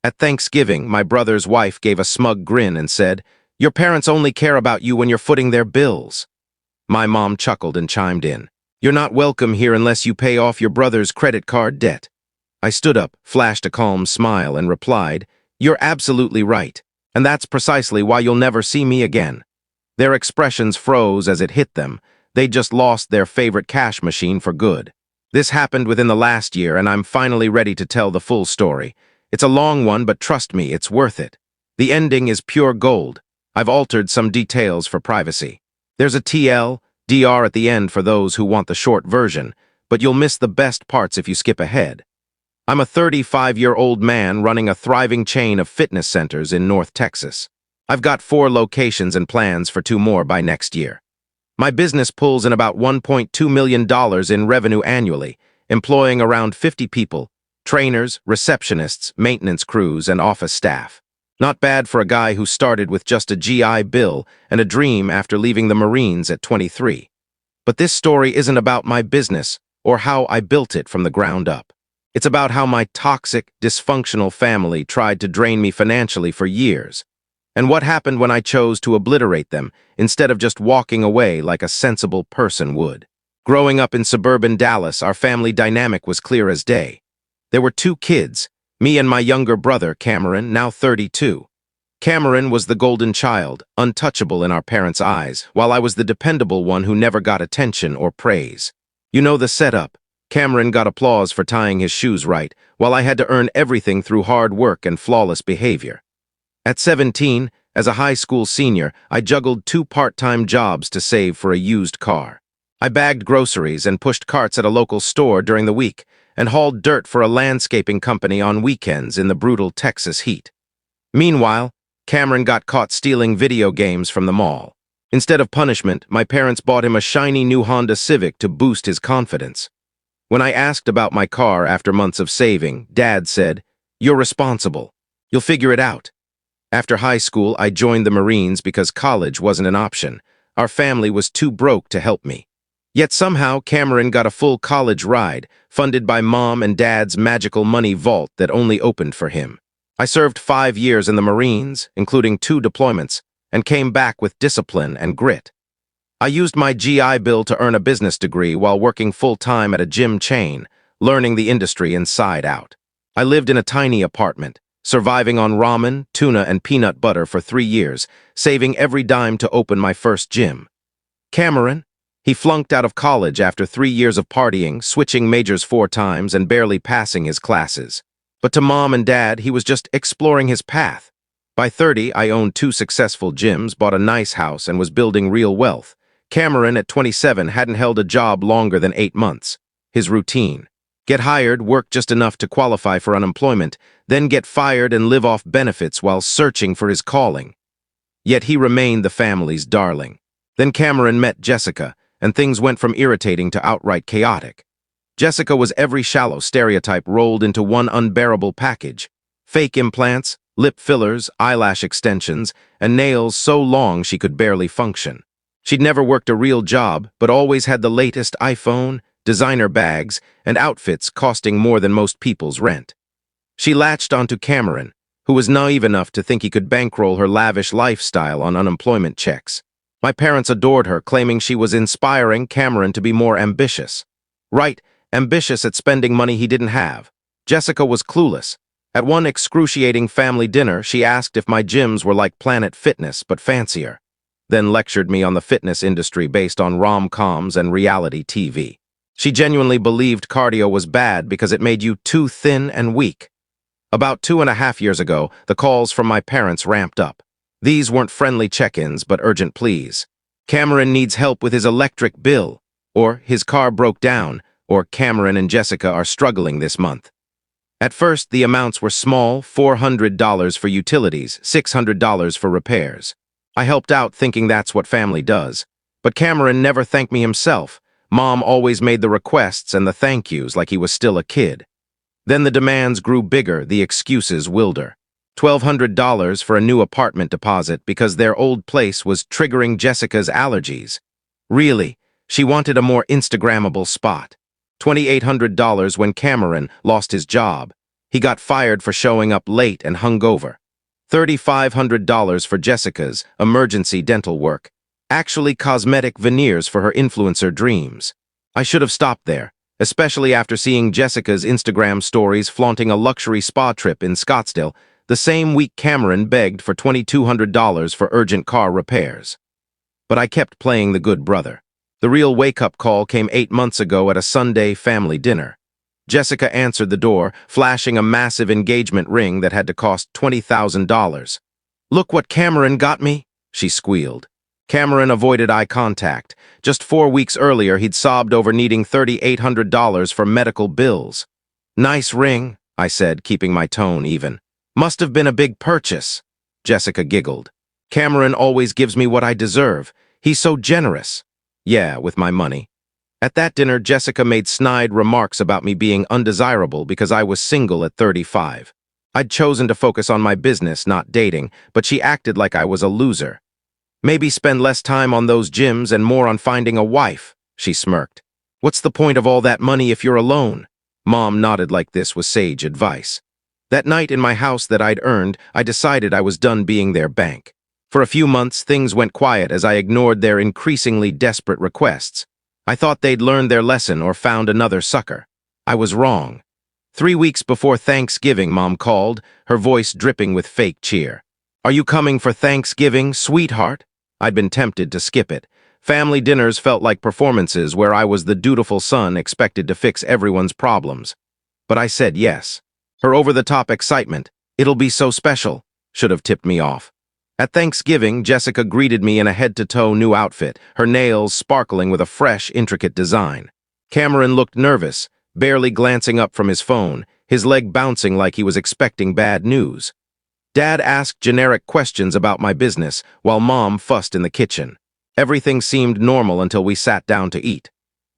At Thanksgiving, my brother's wife gave a smug grin and said, "Your parents only care about you when you're footing their bills." My mom chuckled and chimed in, "You're not welcome here unless you pay off your brother's credit card debt." I stood up, flashed a calm smile, and replied, "You're absolutely right, and that's precisely why you'll never see me again." Their expressions froze as it hit them. They just lost their favorite cash machine for good. This happened within the last year, and I'm finally ready to tell the full story. It's a long one, but trust me, it's worth it. The ending is pure gold. I've altered some details for privacy. There's a TLDR at the end for those who want the short version, but you'll miss the best parts if you skip ahead. I'm a 35-year-old man running a thriving chain of fitness centers in North Texas. I've got 4 locations and plans for 2 more by next year. My business pulls in about $1.2 million in revenue annually, employing around 50 people, trainers, receptionists, maintenance crews, and office staff. Not bad for a guy who started with just a GI Bill and a dream after leaving the Marines at 23. But this story isn't about my business or how I built it from the ground up. It's about how my toxic, dysfunctional family tried to drain me financially for years, and what happened when I chose to obliterate them instead of just walking away like a sensible person would. Growing up in suburban Dallas, our family dynamic was clear as day. There were 2 kids, me and my younger brother, Cameron, now 32. Cameron was the golden child, untouchable in our parents' eyes, while I was the dependable one who never got attention or praise. You know the setup. Cameron got applause for tying his shoes right, while I had to earn everything through hard work and flawless behavior. At 17, as a high school senior, I juggled 2 part-time jobs to save for a used car. I bagged groceries and pushed carts at a local store during the week, and hauled dirt for a landscaping company on weekends in the brutal Texas heat. Meanwhile, Cameron got caught stealing video games from the mall. Instead of punishment, my parents bought him a shiny new Honda Civic to boost his confidence. When I asked about my car after months of saving, Dad said, "You're responsible. You'll figure it out." After high school, I joined the Marines because college wasn't an option. Our family was too broke to help me. Yet somehow, Cameron got a full college ride, funded by Mom and Dad's magical money vault that only opened for him. I served 5 years in the Marines, including 2 deployments, and came back with discipline and grit. I used my GI Bill to earn a business degree while working full-time at a gym chain, learning the industry inside out. I lived in a tiny apartment, surviving on ramen, tuna, and peanut butter for 3 years, saving every dime to open my first gym. Cameron? He flunked out of college after 3 years of partying, switching majors 4 times, and barely passing his classes. But to Mom and Dad, he was just exploring his path. By 30, I owned 2 successful gyms, bought a nice house, and was building real wealth. Cameron, at 27, hadn't held a job longer than 8 months. His routine: get hired, work just enough to qualify for unemployment, then get fired and live off benefits while searching for his calling. Yet he remained the family's darling. Then Cameron met Jessica, and things went from irritating to outright chaotic. Jessica was every shallow stereotype rolled into one unbearable package: fake implants, lip fillers, eyelash extensions, and nails so long she could barely function. She'd never worked a real job, but always had the latest iPhone, designer bags, and outfits costing more than most people's rent. She latched onto Cameron, who was naive enough to think he could bankroll her lavish lifestyle on unemployment checks. My parents adored her, claiming she was inspiring Cameron to be more ambitious. Right, ambitious at spending money he didn't have. Jessica was clueless. At one excruciating family dinner, she asked if my gyms were like Planet Fitness, but fancier. Then lectured me on the fitness industry based on rom-coms and reality TV. She genuinely believed cardio was bad because it made you too thin and weak. About 2.5 years ago, the calls from my parents ramped up. These weren't friendly check-ins, but urgent pleas. Cameron needs help with his electric bill, or his car broke down, or Cameron and Jessica are struggling this month. At first, the amounts were small: $400 for utilities, $600 for repairs. I helped out thinking that's what family does. But Cameron never thanked me himself. Mom always made the requests and the thank yous like he was still a kid. Then the demands grew bigger, the excuses wilder. $1,200 for a new apartment deposit because their old place was triggering Jessica's allergies. Really, she wanted a more Instagrammable spot. $2,800 when Cameron lost his job. He got fired for showing up late and hungover. $3,500 for Jessica's emergency dental work. Actually cosmetic veneers for her influencer dreams. I should have stopped there, especially after seeing Jessica's Instagram stories flaunting a luxury spa trip in Scottsdale, the same week Cameron begged for $2,200 for urgent car repairs. But I kept playing the good brother. The real wake-up call came 8 months ago at a Sunday family dinner. Jessica answered the door, flashing a massive engagement ring that had to cost $20,000. "Look what Cameron got me," she squealed. Cameron avoided eye contact. Just 4 weeks earlier, he'd sobbed over needing $3,800 for medical bills. "Nice ring," I said, keeping my tone even. "Must have been a big purchase." Jessica giggled. "Cameron always gives me what I deserve. He's so generous." "Yeah, with my money." At that dinner, Jessica made snide remarks about me being undesirable because I was single at 35. I'd chosen to focus on my business, not dating, but she acted like I was a loser. "Maybe spend less time on those gyms and more on finding a wife," she smirked. "What's the point of all that money if you're alone?" Mom nodded like this was sage advice. That night in my house that I'd earned, I decided I was done being their bank. For a few months, things went quiet as I ignored their increasingly desperate requests. I thought they'd learned their lesson or found another sucker. I was wrong. 3 weeks before Thanksgiving, Mom called, her voice dripping with fake cheer. "Are you coming for Thanksgiving, sweetheart?" I'd been tempted to skip it. Family dinners felt like performances where I was the dutiful son expected to fix everyone's problems. But I said yes. Her over-the-top excitement, "It'll be so special," should have tipped me off. At Thanksgiving, Jessica greeted me in a head-to-toe new outfit, her nails sparkling with a fresh, intricate design. Cameron looked nervous, barely glancing up from his phone, his leg bouncing like he was expecting bad news. Dad asked generic questions about my business, while Mom fussed in the kitchen. Everything seemed normal until we sat down to eat.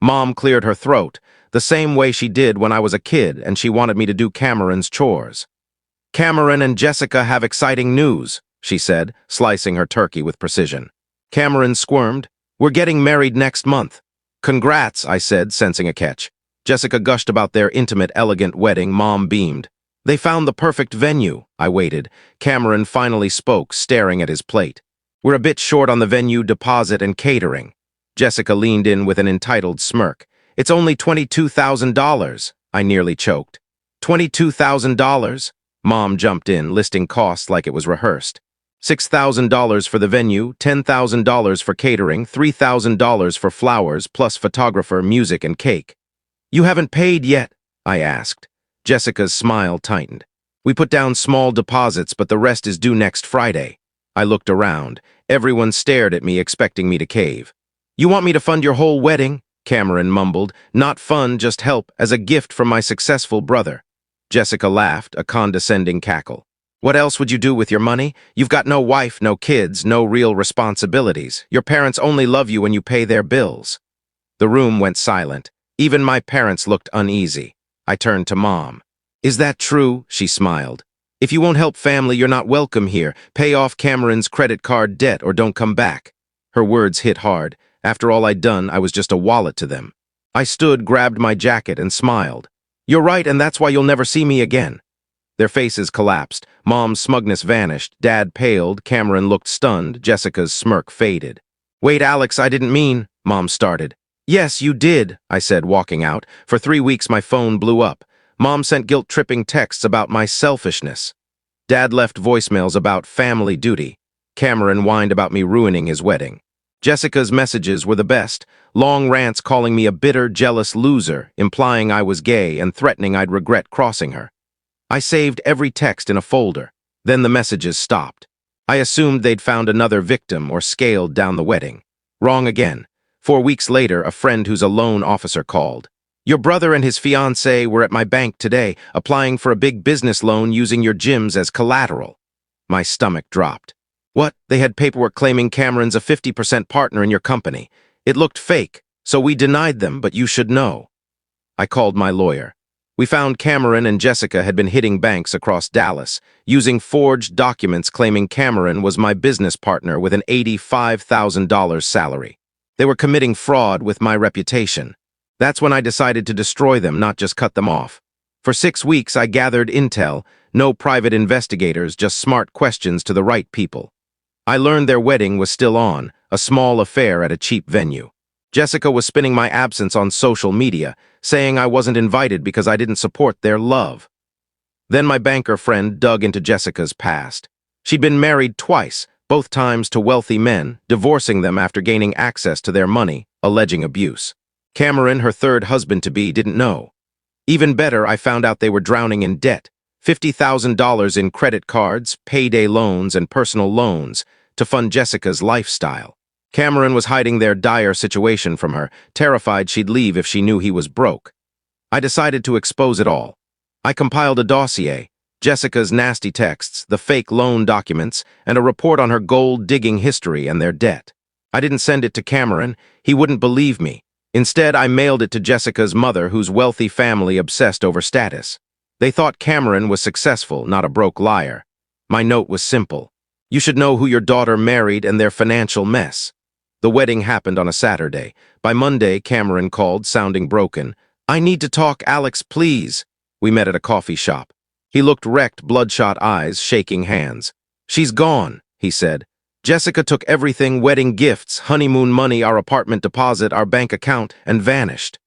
Mom cleared her throat, the same way she did when I was a kid, and she wanted me to do Cameron's chores. "Cameron and Jessica have exciting news," she said, slicing her turkey with precision. Cameron squirmed. "We're getting married next month." "Congrats," I said, sensing a catch. Jessica gushed about their intimate, elegant wedding. Mom beamed. "They found the perfect venue." I waited. Cameron finally spoke, staring at his plate. "We're a bit short on the venue deposit and catering." Jessica leaned in with an entitled smirk. "It's only $22,000. I nearly choked. $22,000? Mom jumped in, listing costs like it was rehearsed. $6,000 for the venue, $10,000 for catering, $3,000 for flowers, plus photographer, music, and cake. "You haven't paid yet?" I asked. Jessica's smile tightened. "We put down small deposits, but the rest is due next Friday." I looked around. Everyone stared at me, expecting me to cave. "You want me to fund your whole wedding?" Cameron mumbled. "Not fund, just help, as a gift from my successful brother." Jessica laughed, a condescending cackle. "What else would you do with your money? You've got no wife, no kids, no real responsibilities. Your parents only love you when you pay their bills." The room went silent. Even my parents looked uneasy. I turned to Mom. "Is that true?" she smiled. "If you won't help family, you're not welcome here. Pay off Cameron's credit card debt or don't come back." Her words hit hard. After all I'd done, I was just a wallet to them. I stood, grabbed my jacket, and smiled. "You're right, and that's why you'll never see me again." Their faces collapsed. Mom's smugness vanished. Dad paled. Cameron looked stunned. Jessica's smirk faded. "Wait, Alex, I didn't mean," Mom started. "Yes, you did," I said, walking out. For 3 weeks, my phone blew up. Mom sent guilt-tripping texts about my selfishness. Dad left voicemails about family duty. Cameron whined about me ruining his wedding. Jessica's messages were the best. Long rants calling me a bitter, jealous loser, implying I was gay and threatening I'd regret crossing her. I saved every text in a folder. Then the messages stopped. I assumed they'd found another victim or scaled down the wedding. Wrong again. 4 weeks later, a friend who's a loan officer called. "Your brother and his fiancée were at my bank today, applying for a big business loan using your gyms as collateral." My stomach dropped. "What? They had paperwork claiming Cameron's a 50% partner in your company. It looked fake, so we denied them, but you should know." I called my lawyer. We found Cameron and Jessica had been hitting banks across Dallas, using forged documents claiming Cameron was my business partner with an $85,000 salary. They were committing fraud with my reputation. That's when I decided to destroy them, not just cut them off. For 6 weeks, I gathered intel, no private investigators, just smart questions to the right people. I learned their wedding was still on, a small affair at a cheap venue. Jessica was spinning my absence on social media, saying I wasn't invited because I didn't support their love. Then my banker friend dug into Jessica's past. She'd been married twice, both times to wealthy men, divorcing them after gaining access to their money, alleging abuse. Cameron, her third husband-to-be, didn't know. Even better, I found out they were drowning in debt, $50,000 in credit cards, payday loans, and personal loans to fund Jessica's lifestyle. Cameron was hiding their dire situation from her, terrified she'd leave if she knew he was broke. I decided to expose it all. I compiled a dossier, Jessica's nasty texts, the fake loan documents, and a report on her gold-digging history and their debt. I didn't send it to Cameron. He wouldn't believe me. Instead, I mailed it to Jessica's mother, whose wealthy family obsessed over status. They thought Cameron was successful, not a broke liar. My note was simple. You should know who your daughter married and their financial mess. The wedding happened on a Saturday. By Monday, Cameron called, sounding broken. I need to talk, Alex, please. We met at a coffee shop. He looked wrecked, bloodshot eyes, shaking hands. She's gone, he said. Jessica took everything, wedding gifts, honeymoon money, our apartment deposit, our bank account, and vanished.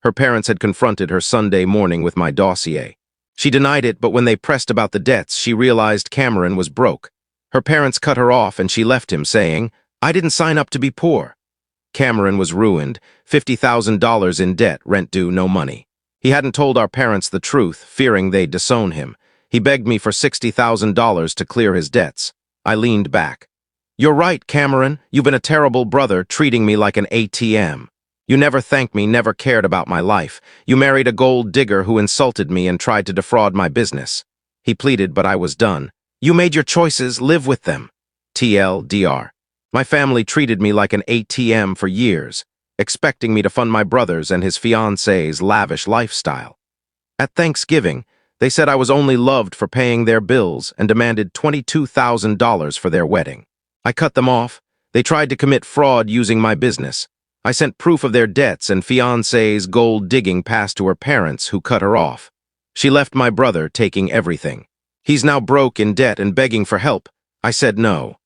Her parents had confronted her Sunday morning with my dossier. She denied it, but when they pressed about the debts, she realized Cameron was broke. Her parents cut her off and she left him, saying, I didn't sign up to be poor. Cameron was ruined, $50,000 in debt, rent due, no money. He hadn't told our parents the truth, fearing they'd disown him. He begged me for $60,000 to clear his debts. I leaned back. You're right, Cameron. You've been a terrible brother, treating me like an ATM. You never thanked me, never cared about my life. You married a gold digger who insulted me and tried to defraud my business. He pleaded, but I was done. You made your choices, live with them. TLDR. My family treated me like an ATM for years, expecting me to fund my brother's and his fiancée's lavish lifestyle. At Thanksgiving, they said I was only loved for paying their bills and demanded $22,000 for their wedding. I cut them off. They tried to commit fraud using my business. I sent proof of their debts and fiancée's gold digging passed to her parents, who cut her off. She left my brother, taking everything. He's now broke, in debt, and begging for help. I said no.